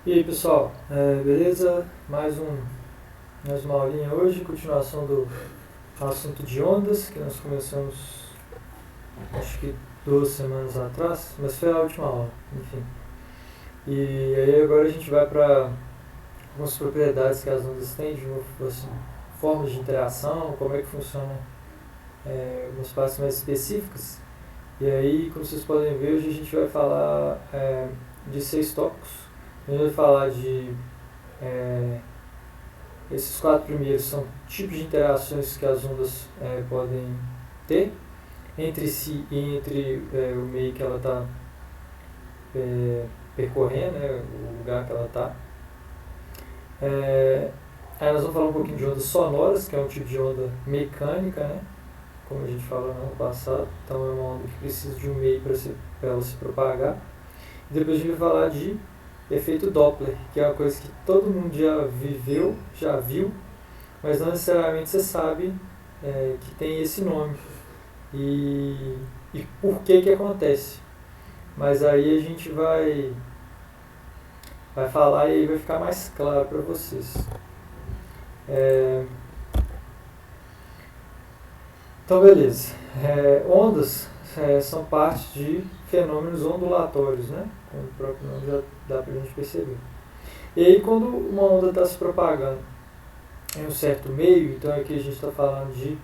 E aí pessoal, beleza? Mais uma aulinha hoje, continuação do assunto de ondas, que nós começamos acho que 2 semanas atrás, mas foi a última aula, enfim. E aí agora a gente vai para algumas propriedades que as ondas têm, de novo, assim, formas de interação, como é que funcionam algumas partes mais específicas. E aí, como vocês podem ver, hoje a gente vai falar de 6 tópicos. A gente vai falar de esses 4 primeiros são tipos de interações que as ondas podem ter entre si e entre o meio que ela está percorrendo, né, o lugar que ela está. Aí nós vamos falar um pouquinho de ondas sonoras, que é um tipo de onda mecânica, né, como a gente falou no ano passado. Então é uma onda que precisa de um meio para ela se propagar. E depois a gente vai falar de efeito Doppler, que é uma coisa que todo mundo já viveu, já viu, mas não necessariamente você sabe que tem esse nome e por que acontece. Mas aí a gente vai falar e aí vai ficar mais claro para vocês. Então, beleza. Ondas são parte de fenômenos ondulatórios, né? Como o próprio nome já dá para a gente perceber. E aí, quando uma onda está se propagando em um certo meio, então aqui a gente está falando de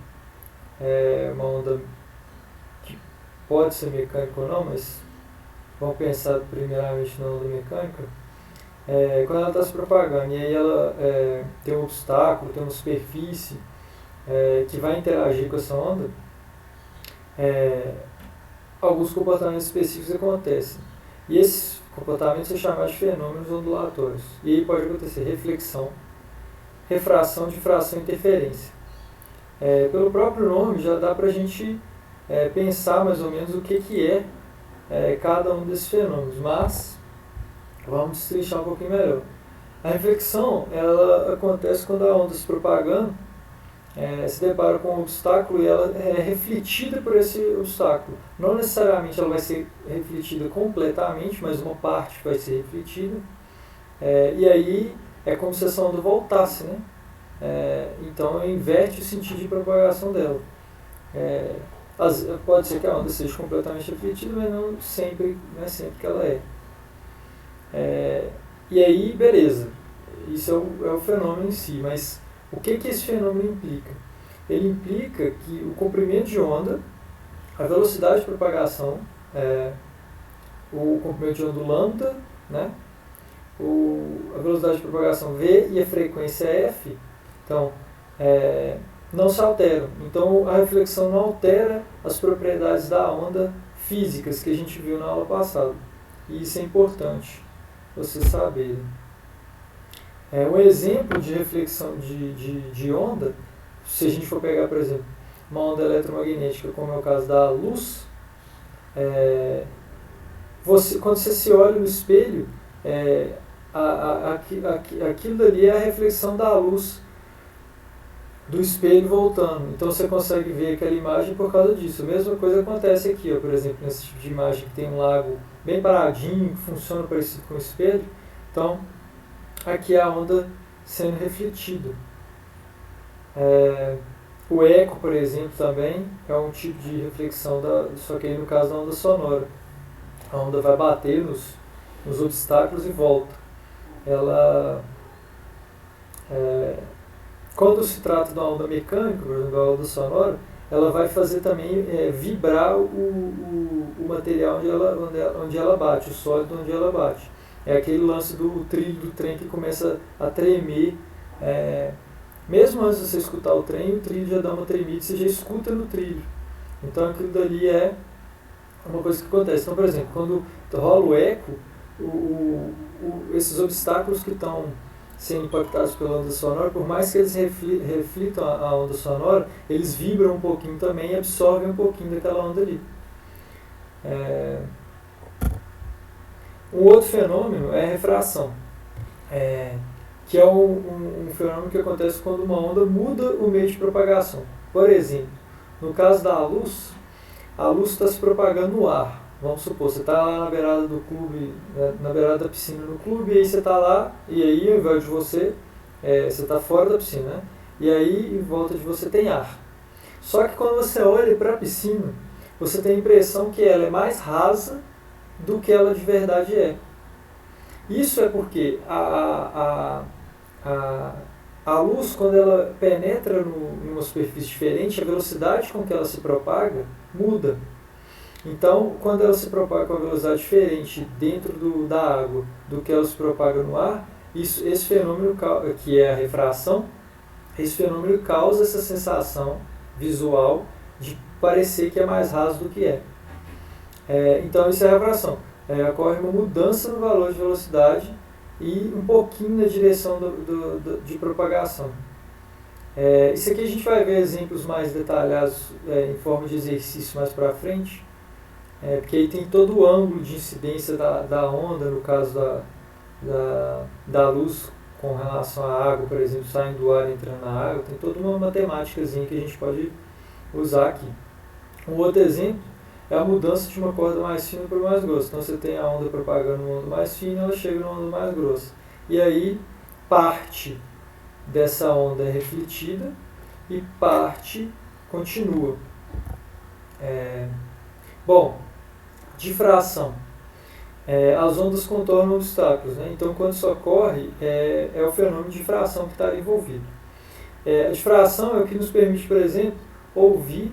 uma onda que pode ser mecânica ou não, mas vamos pensar primeiramente na onda mecânica. Quando ela está se propagando e aí ela tem um obstáculo, tem uma superfície que vai interagir com essa onda, alguns comportamentos específicos acontecem. E esses comportamentos são chamados de fenômenos ondulatórios. E aí pode acontecer reflexão, refração, difração e interferência. Pelo próprio nome já dá para a gente pensar mais ou menos o que é cada um desses fenômenos, mas vamos destrinchar um pouquinho melhor. A reflexão ela acontece quando a onda se propagando se depara com um obstáculo e ela é refletida por esse obstáculo. Não necessariamente ela vai ser refletida completamente, mas uma parte vai ser refletida. E aí é como se essa onda voltasse, né? Então inverte o sentido de propagação dela. Pode ser que a onda seja completamente refletida, mas não é sempre que ela é. E aí, beleza. Isso é o fenômeno em si, mas o que esse fenômeno implica? Ele implica que o comprimento de onda, a velocidade de propagação, o comprimento de onda lambda, né? A velocidade de propagação v e a frequência f, então, não se alteram. Então, a reflexão não altera as propriedades da onda físicas que a gente viu na aula passada. E isso é importante vocês saberem. Um exemplo de reflexão de onda, se a gente for pegar, por exemplo, uma onda eletromagnética, como é o caso da luz, quando você se olha no espelho, aquilo dali é a reflexão da luz do espelho voltando. Então você consegue ver aquela imagem por causa disso. A mesma coisa acontece aqui, ó, por exemplo, nesse tipo de imagem que tem um lago bem paradinho, que funciona parecido com o espelho. Então, aqui é a onda sendo refletida. O eco, por exemplo, também é um tipo de reflexão, só que aí no caso da onda sonora. A onda vai bater nos obstáculos e volta. Quando se trata de uma onda mecânica, por exemplo, a onda sonora, ela vai fazer também vibrar o material onde ela bate, o sólido onde ela bate. É aquele lance do trilho do trem que começa a tremer. Mesmo antes de você escutar o trilho já dá uma tremida, você já escuta no trilho. Então aquilo dali é uma coisa que acontece. Então, por exemplo, quando rola o eco, esses obstáculos que estão sendo impactados pela onda sonora, por mais que eles reflitam a onda sonora, eles vibram um pouquinho também e absorvem um pouquinho daquela onda ali. Um outro fenômeno é a refração, que é um fenômeno que acontece quando uma onda muda o meio de propagação. Por exemplo, no caso da luz, a luz está se propagando no ar. Vamos supor, você está lá na beirada do clube, na beirada da piscina no clube, e aí você está lá, e aí ao invés de você, você está fora da piscina, né? E aí em volta de você tem ar. Só que quando você olha para a piscina, você tem a impressão que ela é mais rasa do que ela de verdade é. Isso é porque a luz, quando ela penetra em uma superfície diferente, a velocidade com que ela se propaga muda. Então, quando ela se propaga com uma velocidade diferente dentro da água do que ela se propaga no ar, esse fenômeno, que é a refração, esse fenômeno causa essa sensação visual de parecer que é mais raso do que é. Então, isso é a refração. Ocorre uma mudança no valor de velocidade e um pouquinho na direção de propagação. Isso aqui a gente vai ver exemplos mais detalhados em forma de exercício mais para frente, porque aí tem todo o ângulo de incidência da onda, no caso da luz com relação à água, por exemplo, saindo do ar e entrando na água, tem toda uma matemáticazinha que a gente pode usar aqui. Um outro exemplo é a mudança de uma corda mais fina para mais grossa. Então você tem a onda propagando uma onda mais fina, ela chega numa onda mais grossa. E aí parte dessa onda é refletida e parte continua. Bom, difração. As ondas contornam obstáculos, né? Então quando isso ocorre, é o fenômeno de difração que está envolvido. A difração é o que nos permite, por exemplo, ouvir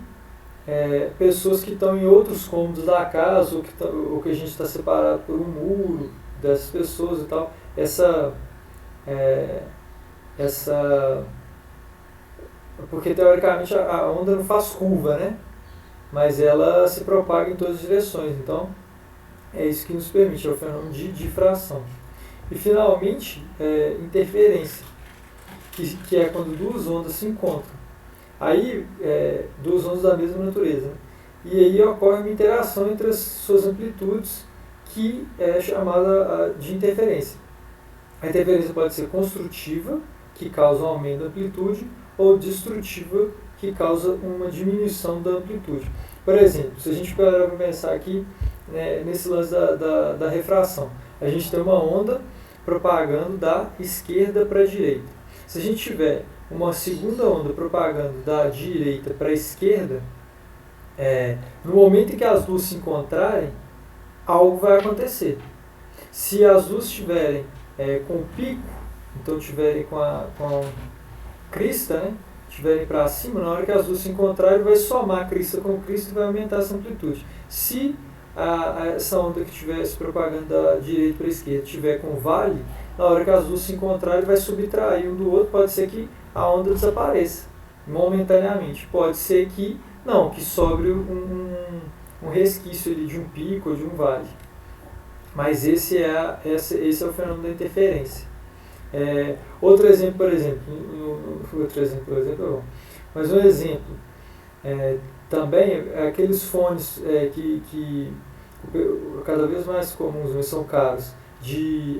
pessoas que estão em outros cômodos da casa, ou que a gente está separado por um muro dessas pessoas e tal. Porque teoricamente a onda não faz curva, né? Mas ela se propaga em todas as direções. Então é isso que nos permite, é o fenômeno de difração. E finalmente, interferência, que é quando duas ondas se encontram. Aí, duas ondas da mesma natureza. Né? E aí ocorre uma interação entre as suas amplitudes, que é chamada de interferência. A interferência pode ser construtiva, que causa um aumento da amplitude, ou destrutiva, que causa uma diminuição da amplitude. Por exemplo, se a gente parar para pensar aqui, nesse lance da refração, a gente tem uma onda propagando da esquerda para a direita. Se a gente tiver uma segunda onda propagando da direita para a esquerda, no momento em que as duas se encontrarem, algo vai acontecer. Se as duas estiverem com pico, então estiverem com a crista, né, estiverem para cima, na hora que as duas se encontrarem, vai somar crista com crista e vai aumentar essa amplitude. Se essa onda que estiver se propagando da direita para a esquerda estiver com vale, na hora que as duas se encontrarem, vai subtrair um do outro, pode ser que a onda desapareça momentaneamente. Pode ser que não, que sobre um resquício ali de um pico ou de um vale. Mas esse é o fenômeno da interferência. Outro exemplo, por exemplo, mas um exemplo também é aqueles fones que cada vez mais comuns, mas são caros, que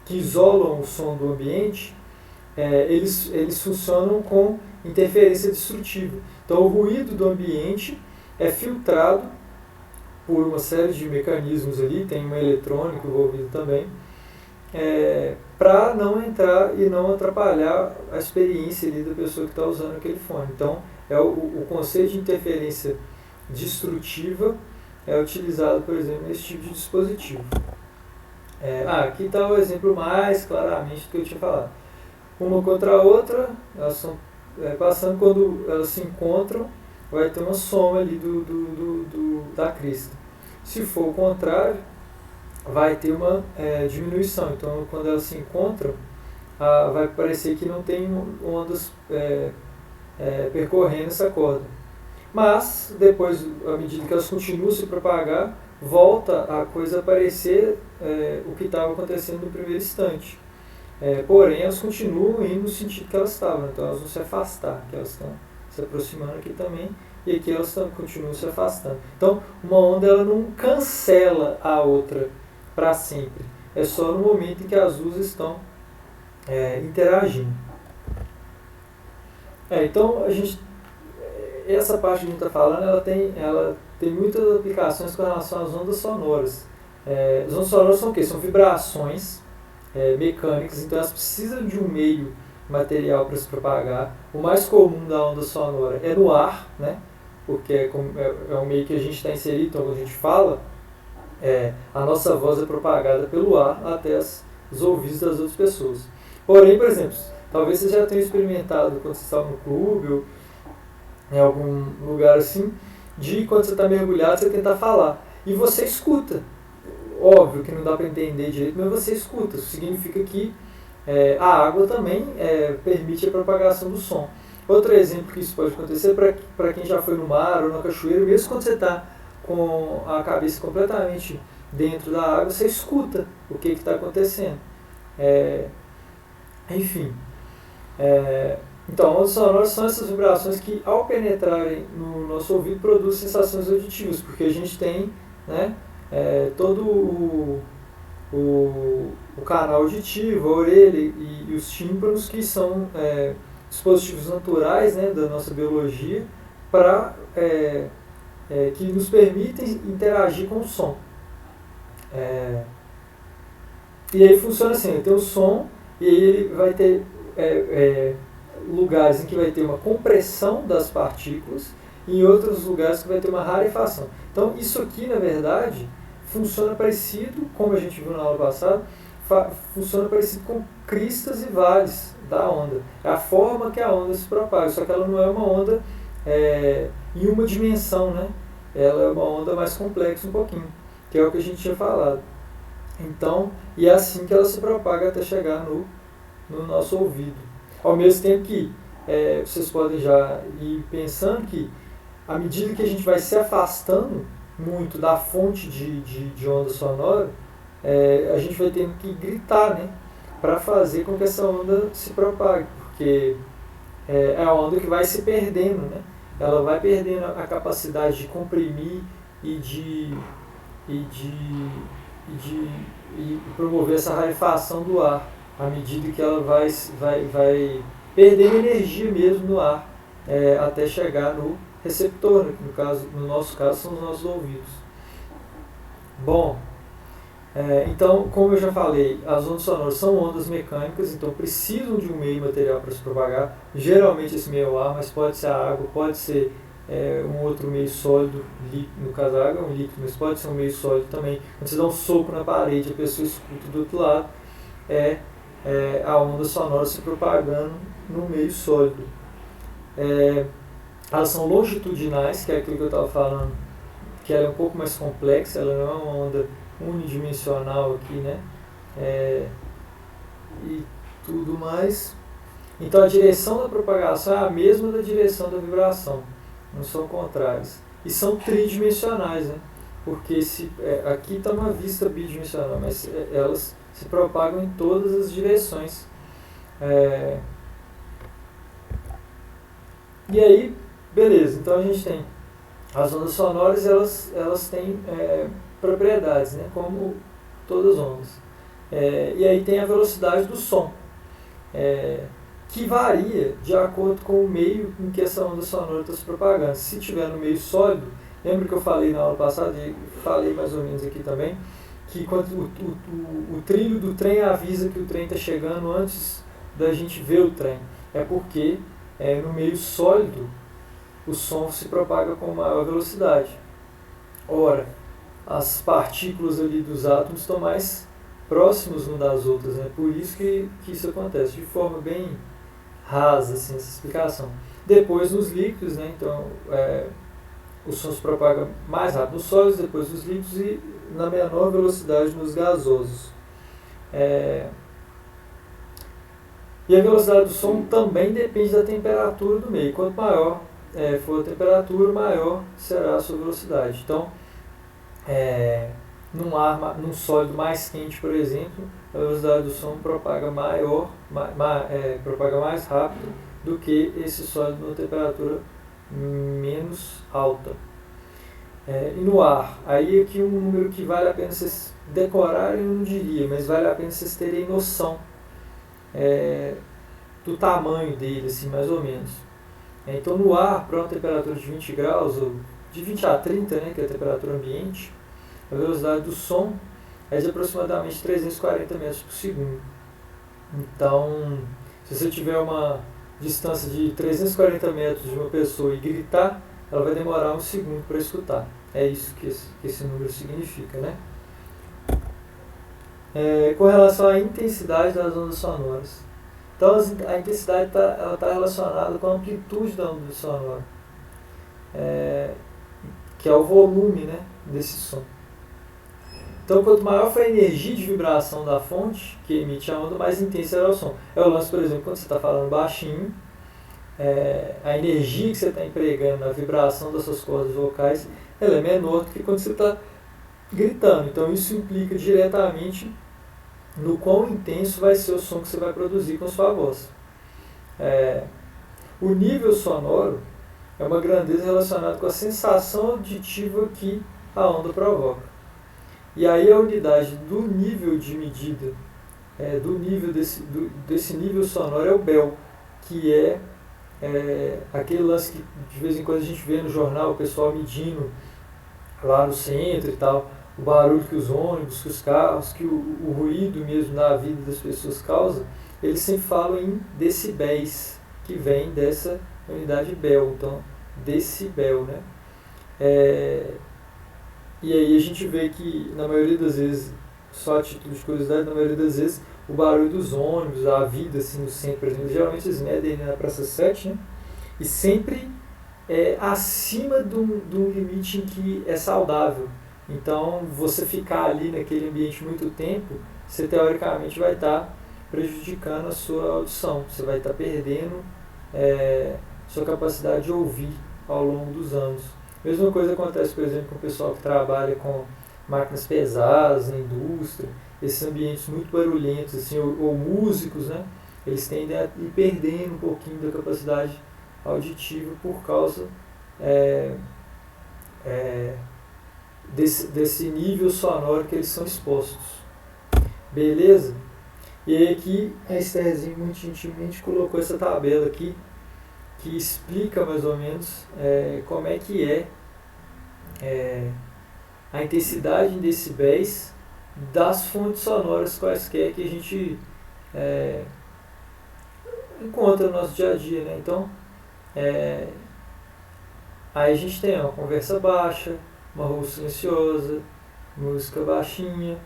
isolam o som do ambiente. Eles funcionam com interferência destrutiva. Então o ruído do ambiente é filtrado por uma série de mecanismos ali, tem um eletrônico envolvido também, para não entrar e não atrapalhar a experiência ali da pessoa que está usando aquele fone. Então o conceito de interferência destrutiva é utilizado, por exemplo, nesse tipo de dispositivo. Aqui está o exemplo mais claramente do que eu tinha falado. Uma contra a outra, elas estão passando, quando elas se encontram, vai ter uma soma ali da crista. Se for o contrário, vai ter uma diminuição. Então, quando elas se encontram, vai parecer que não tem ondas percorrendo essa corda. Mas, depois, à medida que elas continuam a se propagar, volta a coisa a parecer o que estava acontecendo no primeiro instante. Porém, elas continuam indo no sentido que elas estavam, então elas vão se afastar, que elas estão se aproximando aqui também, e aqui elas continuam se afastando. Então, uma onda ela não cancela a outra para sempre, é só no momento em que as duas estão interagindo. Então, essa parte que a gente está falando, ela tem muitas aplicações com relação às ondas sonoras. As ondas sonoras são o quê? São vibrações mecânicas, então elas precisam de um meio material para se propagar. O mais comum da onda sonora é no ar, né? Porque é um meio que a gente está inserido, então quando a gente fala, a nossa voz é propagada pelo ar até os ouvidos das outras pessoas. Porém, por exemplo, talvez você já tenha experimentado quando você está no clube ou em algum lugar assim, de quando você está mergulhado, você tentar falar. E você escuta. Óbvio que não dá para entender direito, mas você escuta. Isso significa que a água também permite a propagação do som. Outro exemplo que isso pode acontecer para quem já foi no mar ou na cachoeira, mesmo quando você está com a cabeça completamente dentro da água, você escuta o que está acontecendo. Enfim. Então, ondas sonoras são essas vibrações que, ao penetrarem no nosso ouvido, produzem sensações auditivas, porque a gente tem, né, todo o canal auditivo, a orelha e os tímpanos, que são dispositivos naturais, né, da nossa biologia, que nos permitem interagir com o som. E aí funciona assim, tem o som e aí ele vai ter lugares em que vai ter uma compressão das partículas e em outros lugares que vai ter uma rarefação. Então isso aqui, na verdade, funciona parecido, como a gente viu na aula passada, funciona parecido com cristas e vales da onda. É a forma que a onda se propaga, só que ela não é uma onda em uma dimensão, né? Ela é uma onda mais complexa um pouquinho, que é o que a gente tinha falado. Então, e é assim que ela se propaga até chegar no nosso ouvido. Ao mesmo tempo que vocês podem já ir pensando que, à medida que a gente vai se afastando muito da fonte de onda sonora, a gente vai tendo que gritar, né, para fazer com que essa onda se propague, porque é a onda que vai se perdendo, né? Ela vai perdendo a capacidade de comprimir e promover essa rarefação do ar, à medida que ela vai perdendo energia mesmo no ar, até chegar no receptor, né, que no nosso caso são os nossos ouvidos. Bom, então, como eu já falei, as ondas sonoras são ondas mecânicas, então precisam de um meio material para se propagar. Geralmente esse meio é o ar, mas pode ser a água, pode ser um outro meio sólido, no caso a água é um líquido, mas pode ser um meio sólido também. Quando você dá um soco na parede, a pessoa escuta do outro lado, a onda sonora se propagando no meio sólido. Elas são longitudinais, que é aquilo que eu estava falando, que ela é um pouco mais complexa, ela não é uma onda unidimensional aqui, né? E tudo mais. Então a direção da propagação é a mesma da direção da vibração, não são contrárias. E são tridimensionais, né? Porque aqui está uma vista bidimensional, mas elas se propagam em todas as direções. E aí, beleza, então a gente tem as ondas sonoras, elas têm propriedades, né, como todas as ondas. E aí tem a velocidade do som, que varia de acordo com o meio em que essa onda sonora está se propagando. Se estiver no meio sólido, lembra que eu falei na aula passada, e falei mais ou menos aqui também, que quando o trilho do trem avisa que o trem está chegando antes da gente ver o trem. É porque no meio sólido o som se propaga com maior velocidade. Ora, as partículas ali dos átomos estão mais próximas umas das outras, né? Por isso que isso acontece, de forma bem rasa, assim, essa explicação. Depois nos líquidos, né? Então o som se propaga mais rápido nos sólidos, depois nos líquidos e na menor velocidade nos gasosos. E a velocidade do som também depende da temperatura do meio. Quanto maior for a temperatura, maior será a sua velocidade. Então, num sólido mais quente, por exemplo, a velocidade do som propaga propaga mais rápido do que esse sólido numa temperatura menos alta. E no ar, aí aqui um número que vale a pena vocês decorarem, eu não diria, mas vale a pena vocês terem noção do tamanho dele, assim, mais ou menos. Então no ar, para uma temperatura de 20 graus, ou de 20 a 30, né, que é a temperatura ambiente, a velocidade do som é de aproximadamente 340 metros por segundo. Então, se você tiver uma distância de 340 metros de uma pessoa e gritar, ela vai demorar um segundo para escutar. É isso que esse número significa, né? Com relação à intensidade das ondas sonoras. Então, a intensidade está relacionada com a amplitude da onda sonora, que é o volume, né, desse som. Então, quanto maior for a energia de vibração da fonte que emite a onda, mais intenso será o som. É o lance, por exemplo, quando você está falando baixinho, a energia que você está empregando na vibração das suas cordas vocais, ela é menor do que quando você está gritando. Então, isso implica diretamente no quão intenso vai ser o som que você vai produzir com a sua voz. O nível sonoro é uma grandeza relacionada com a sensação auditiva que a onda provoca. E aí a unidade do nível de medida, do nível desse nível sonoro é o Bell, que é aquele lance que de vez em quando a gente vê no jornal o pessoal medindo lá no centro e tal, o barulho que os ônibus, que os carros, que o ruído mesmo na vida das pessoas causa, eles sempre falam em decibéis, que vem dessa unidade Bell, então decibel, né? E aí a gente vê que na maioria das vezes, só a título de curiosidade, na maioria das vezes o barulho dos ônibus, a vida assim no centro, por exemplo, geralmente eles medem na Praça 7, né? E sempre acima do limite em que é saudável. Então, você ficar ali naquele ambiente muito tempo, você teoricamente vai estar prejudicando a sua audição. Você vai estar perdendo sua capacidade de ouvir ao longo dos anos. Mesma coisa acontece, por exemplo, com o pessoal que trabalha com máquinas pesadas na indústria, esses ambientes muito barulhentos, assim, ou músicos, né? Eles tendem a ir perdendo um pouquinho da capacidade auditiva por causa desse nível sonoro que eles são expostos. Beleza? E aí aqui a Estherzinha muito gentilmente colocou essa tabela aqui que explica mais ou menos como é que a intensidade em decibéis das fontes sonoras quaisquer que a gente encontra no nosso dia a dia, né? Então, aí a gente tem uma conversa baixa, uma rua silenciosa, música baixinha,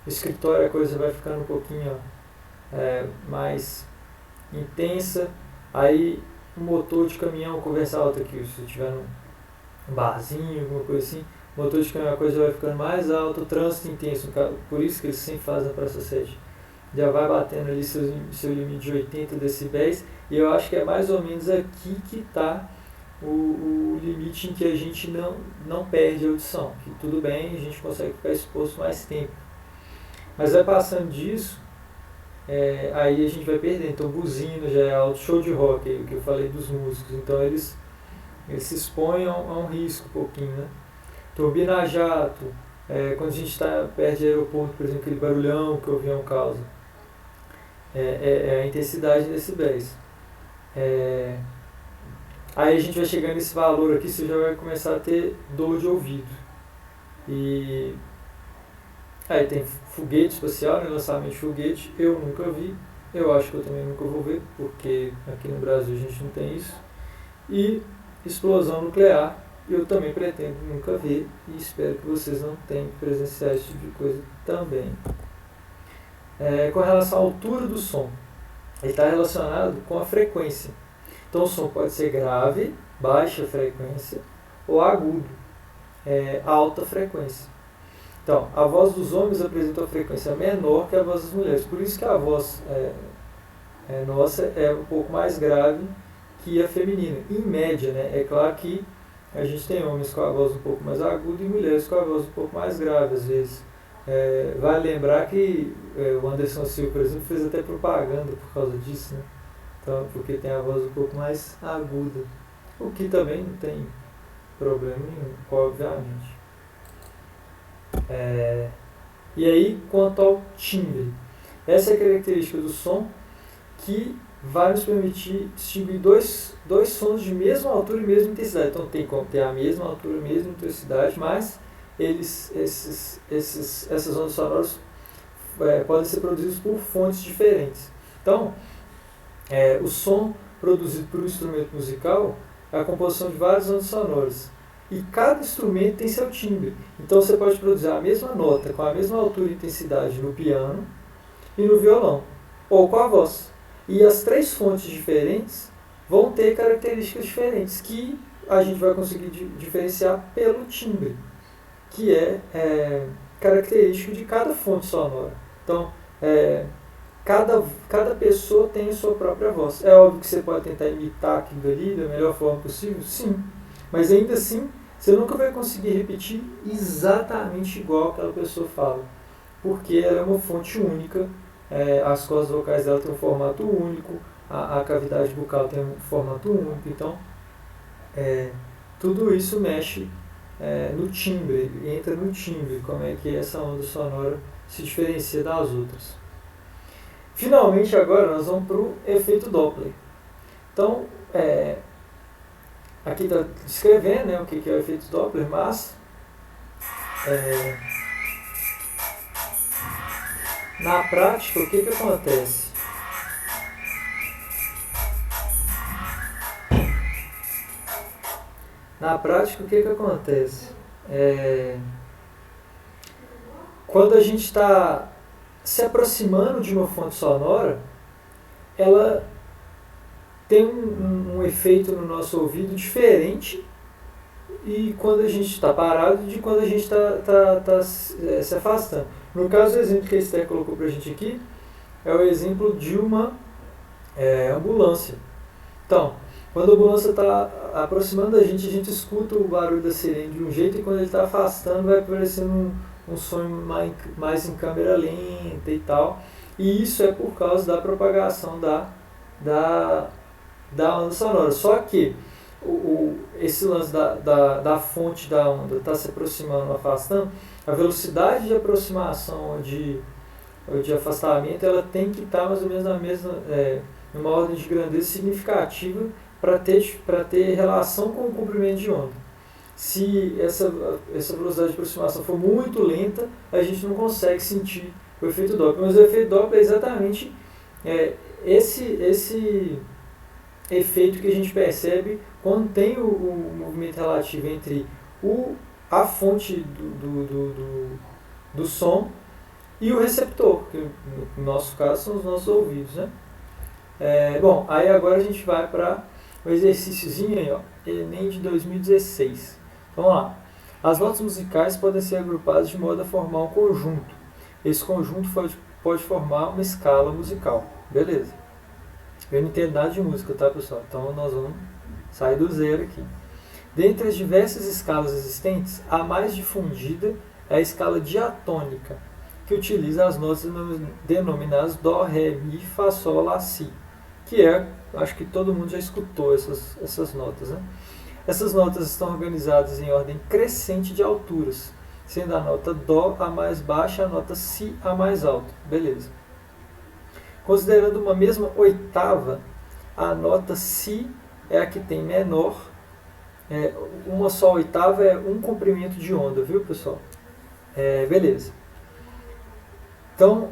no escritório a coisa vai ficando um pouquinho mais intensa, aí um motor de caminhão, conversa alta aqui, se tiver num barzinho, alguma coisa assim, o motor de caminhão a coisa vai ficando mais alta, o trânsito intenso, por isso que eles sempre fazem a Praça 7, já vai batendo ali seu limite de 80 decibéis, e eu acho que é mais ou menos aqui que está o limite em que a gente não perde a audição, que tudo bem, a gente consegue ficar exposto mais tempo. Mas vai passando disso, aí a gente vai perdendo. Então buzina já é alto, show de rock, o que eu falei dos músicos, então eles se expõem a um risco um pouquinho, né? Turbina a jato, quando a gente está perto de aeroporto, por exemplo, aquele barulhão que o avião causa, a intensidade de decibéis. Aí a gente vai chegando nesse valor aqui, você já vai começar a ter dor de ouvido. E aí tem foguete espacial, né, lançamento de foguete, eu nunca vi, eu acho que eu também nunca vou ver, porque aqui no Brasil a gente não tem isso. E explosão nuclear, eu também pretendo nunca ver, e espero que vocês não tenham que presenciar esse tipo de coisa também. Com relação à altura do som, ele está relacionado com a frequência. Então o som pode ser grave, baixa frequência, ou agudo, alta frequência. Então, a voz dos homens apresenta uma frequência menor que a voz das mulheres. Por isso que a voz nossa é um pouco mais grave que a feminina. Em média, né? É claro que a gente tem homens com a voz um pouco mais aguda e mulheres com a voz um pouco mais grave, às vezes. Vale lembrar que o Anderson Silva, por exemplo, fez até propaganda por causa disso, né? Então, porque tem a voz um pouco mais aguda, o que também não tem problema nenhum, obviamente. E aí, quanto ao timbre, essa é a característica do som que vai nos permitir distinguir dois sons de mesma altura e mesma intensidade. Então tem como ter a mesma altura, a mesma intensidade, mas essas ondas sonoras podem ser produzidas por fontes diferentes. Então, o som produzido por um instrumento musical é a composição de várias ondas sonoras. E cada instrumento tem seu timbre. Então você pode produzir a mesma nota com a mesma altura e intensidade no piano e no violão, ou com a voz. E as três fontes diferentes vão ter características diferentes que a gente vai conseguir diferenciar pelo timbre, que é característico de cada fonte sonora. Então, cada pessoa tem a sua própria voz. É óbvio que você pode tentar imitar aquilo ali da melhor forma possível, sim. Mas ainda assim, você nunca vai conseguir repetir exatamente igual aquela pessoa fala, porque ela é uma fonte única, as cordas vocais dela têm um formato único, a cavidade bucal tem um formato único, então tudo isso mexe no timbre, entra no timbre, como é que essa onda sonora se diferencia das outras. Finalmente agora nós vamos para o efeito Doppler. Então, aqui está descrevendo o que é o efeito Doppler, mas na prática o que acontece? Na prática o que acontece? Quando a gente está se aproximando de uma fonte sonora, ela tem um efeito no nosso ouvido diferente e quando a gente está parado de quando a gente está se afastando. No caso, o exemplo que a Esther colocou para a gente aqui é o exemplo de uma ambulância. Então, quando a ambulância está aproximando da gente, a gente escuta o barulho da sirene de um jeito e quando ele está afastando vai aparecendo um som mais em câmera lenta e tal. E isso é por causa da propagação da onda sonora. Só que esse lance da fonte da onda está se aproximando, afastando, a velocidade de aproximação ou de afastamento ela tem que estar mais ou menos numa ordem de grandeza significativa para ter relação com o comprimento de onda. Se essa velocidade de aproximação for muito lenta, a gente não consegue sentir o efeito Doppler. Mas o efeito Doppler é exatamente esse efeito que a gente percebe quando tem o movimento relativo entre a fonte do som e o receptor, que no nosso caso são os nossos ouvidos, né? Bom, aí agora a gente vai para o exercíciozinho aí, Enem de 2016. Vamos lá. As notas musicais podem ser agrupadas de modo a formar um conjunto. Esse conjunto pode formar uma escala musical. Beleza. Eu não entendo nada de música, tá, pessoal? Então nós vamos sair do zero aqui. Dentre as diversas escalas existentes, a mais difundida é a escala diatônica, que utiliza as notas denominadas Dó, Ré, Mi, Fá, Sol, Lá, Si, que acho que todo mundo já escutou essas notas, né? Essas notas estão organizadas em ordem crescente de alturas, sendo a nota Dó a mais baixa e a nota Si a mais alta. Beleza. Considerando uma mesma oitava, a nota Si é a que tem menor. Uma só oitava é um comprimento de onda, viu, pessoal? Beleza. Então,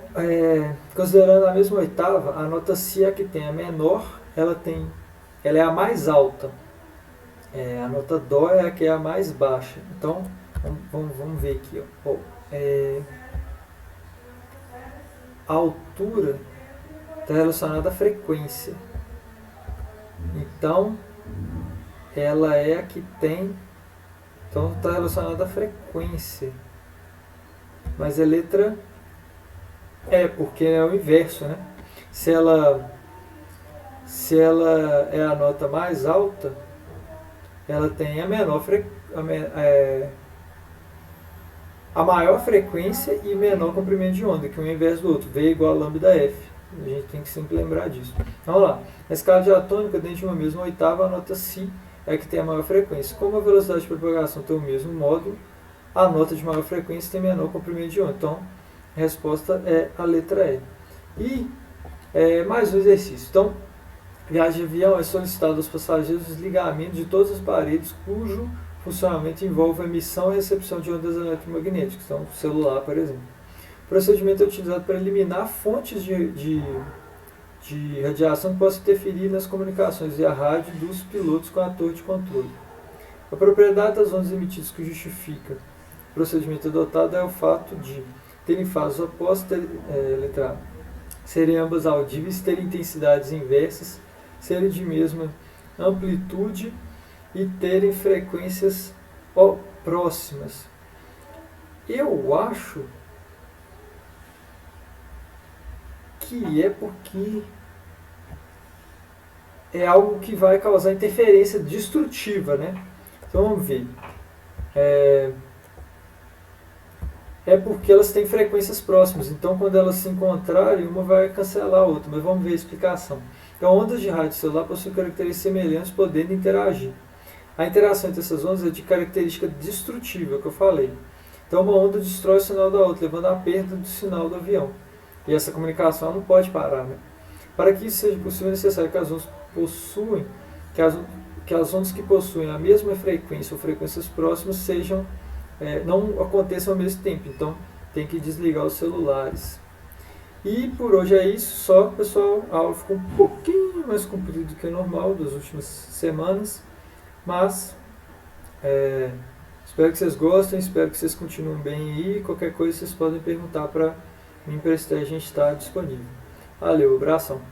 considerando a mesma oitava, a nota Si é a que tem a menor, ela é a mais alta. A nota Dó é a que é a mais baixa. Então, vamos ver aqui. A altura está relacionada à frequência. Então, ela é a que tem... Então, está relacionada à frequência. Mas a letra... porque é o inverso, né? Se ela é a nota mais alta, ela tem a maior frequência e menor comprimento de onda, que um inverso do outro. V é igual a lambda F. A gente tem que sempre lembrar disso. Vamos lá. Na escala diatônica, dentro de uma mesma oitava, a nota Si é a que tem a maior frequência. Como a velocidade de propagação tem o mesmo módulo, a nota de maior frequência tem menor comprimento de onda. Então, a resposta é a letra E. E mais um exercício. Então, viagem de avião é solicitado aos passageiros o desligamento de todos os aparelhos cujo funcionamento envolve a emissão e recepção de ondas eletromagnéticas, então o celular, por exemplo. O procedimento é utilizado para eliminar fontes de radiação que possam interferir nas comunicações via rádio dos pilotos com a torre de controle. A propriedade das ondas emitidas que justifica o procedimento adotado é o fato de terem fases opostas, letra A, serem ambas audíveis, terem intensidades inversas, serem de mesma amplitude e terem frequências próximas. Eu acho que é porque é algo que vai causar interferência destrutiva, né? Então vamos ver. É porque elas têm frequências próximas, então quando elas se encontrarem, uma vai cancelar a outra, mas vamos ver a explicação. Então, ondas de rádio celular possuem características semelhantes, podendo interagir. A interação entre essas ondas é de característica destrutiva, que eu falei. Então, uma onda destrói o sinal da outra, levando à perda do sinal do avião. E essa comunicação não pode parar, né? Para que isso seja possível, é necessário que as ondas que possuem a mesma frequência ou frequências próximas não aconteçam ao mesmo tempo. Então, tem que desligar os celulares. E por hoje é isso só, pessoal. A aula ficou um pouquinho mais comprida do que o normal das últimas semanas. Mas espero que vocês gostem, espero que vocês continuem bem aí. Qualquer coisa vocês podem perguntar para me emprestar, a gente está disponível. Valeu, abração.